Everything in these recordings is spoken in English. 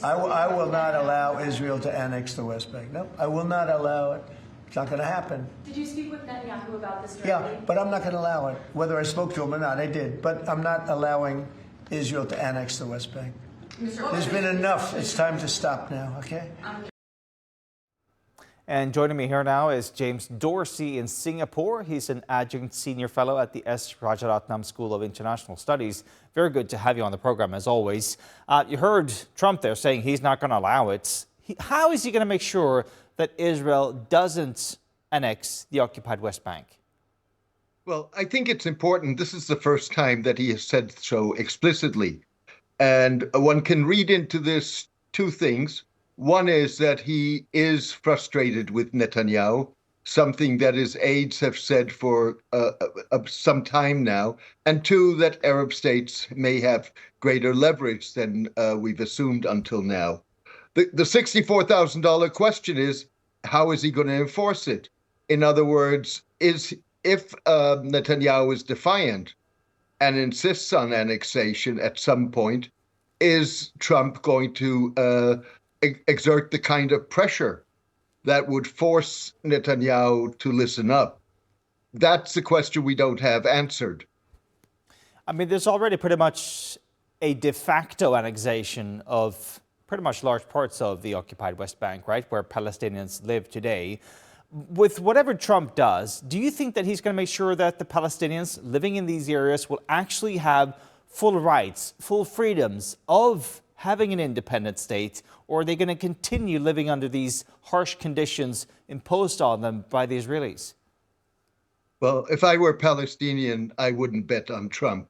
I will not allow Israel to annex the West Bank. No, I will not allow it. It's not going to happen. Did you speak with Netanyahu about this directly? Yeah, but I'm not going to allow it. Whether I spoke to him or not, I did. But I'm not allowing Israel to annex the West Bank. There's been enough. It's time to stop now, okay? And joining me here now is James Dorsey in Singapore. He's an adjunct senior fellow at the Rajaratnam School of International Studies. Very good to have you on the program, as always. You heard Trump there saying he's not going to allow it. How is he going to make sure that Israel doesn't annex the occupied West Bank? Well, I think it's important. This is the first time that he has said so explicitly. And one can read into this two things. One is that he is frustrated with Netanyahu, something that his aides have said for some time now. And two, that Arab states may have greater leverage than we've assumed until now. The $64,000 question is, how is he going to enforce it? In other words, if Netanyahu is defiant and insists on annexation at some point, is Trump going to exert the kind of pressure that would force Netanyahu to listen up? That's the question we don't have answered. I mean, there's already pretty much a de facto annexation of pretty much large parts of the occupied West Bank, right, where Palestinians live today. With whatever Trump does, do you think that he's going to make sure that the Palestinians living in these areas will actually have full rights, full freedoms of having an independent state, or are they going to continue living under these harsh conditions imposed on them by the Israelis? Well, if I were Palestinian, I wouldn't bet on Trump.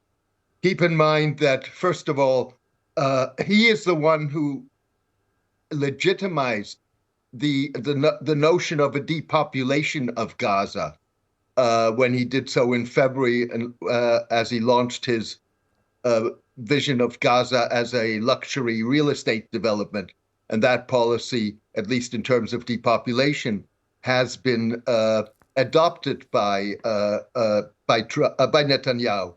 Keep in mind that, first of all, he is the one who legitimized the notion of a depopulation of Gaza when he did so in February, and as he launched his vision of Gaza as a luxury real estate development. And that policy, at least in terms of depopulation, has been adopted by Netanyahu.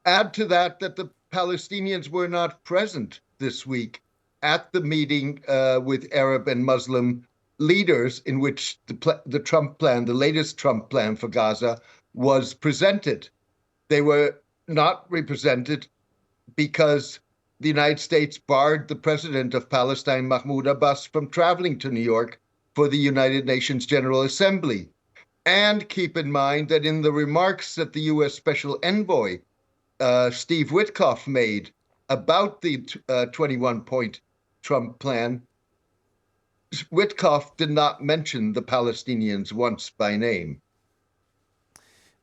Add to that the Palestinians were not present this week at the meeting with Arab and Muslim leaders in which the Trump plan, the latest Trump plan for Gaza, was presented. They were not represented because the United States barred the president of Palestine, Mahmoud Abbas, from traveling to New York for the United Nations General Assembly. And keep in mind that in the remarks that the U.S. Special Envoy, Steve Witkoff, made about the 21-point Trump plan, Witkoff did not mention the Palestinians once by name.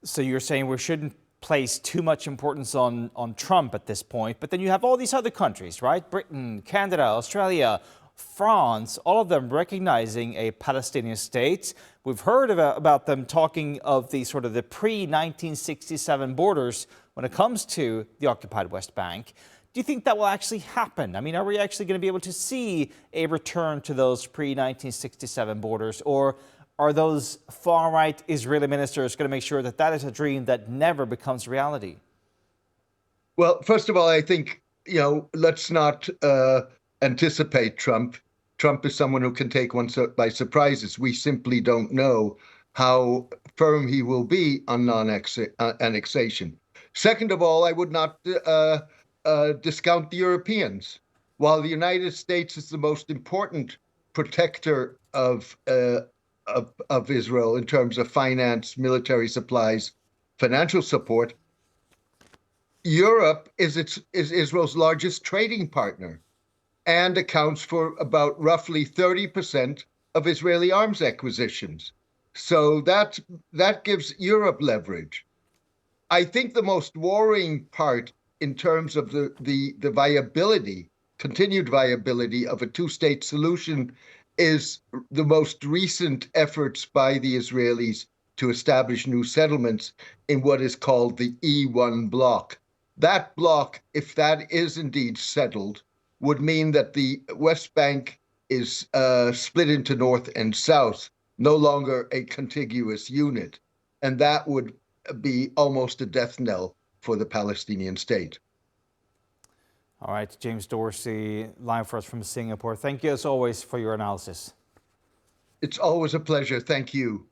So you're saying we shouldn't place too much importance on Trump at this point, but then you have all these other countries, right? Britain, Canada, Australia, France, all of them recognizing a Palestinian state. We've heard about them talking of the sort of the pre-1967 borders when it comes to the occupied West Bank. Do you think that will actually happen? I mean, are we actually going to be able to see a return to those pre-1967 borders, or are those far-right Israeli ministers going to make sure that that is a dream that never becomes reality? Well, first of all, I think, let's not anticipate Trump. Trump is someone who can take one by surprises. We simply don't know how firm he will be on non-annexation. Second of all, I would not discount the Europeans. While the United States is the most important protector of Israel in terms of finance, military supplies, financial support, Europe is Israel's largest trading partner and accounts for about roughly 30% of Israeli arms acquisitions. So that gives Europe leverage. I think the most worrying part in terms of the viability, continued viability of a two-state solution is the most recent efforts by the Israelis to establish new settlements in what is called the E1 bloc. That bloc, if that is indeed settled, would mean that the West Bank is split into North and South, no longer a contiguous unit. And that would be almost a death knell for the Palestinian state. All right, James Dorsey, live for us from Singapore. Thank you as always for your analysis. It's always a pleasure. Thank you.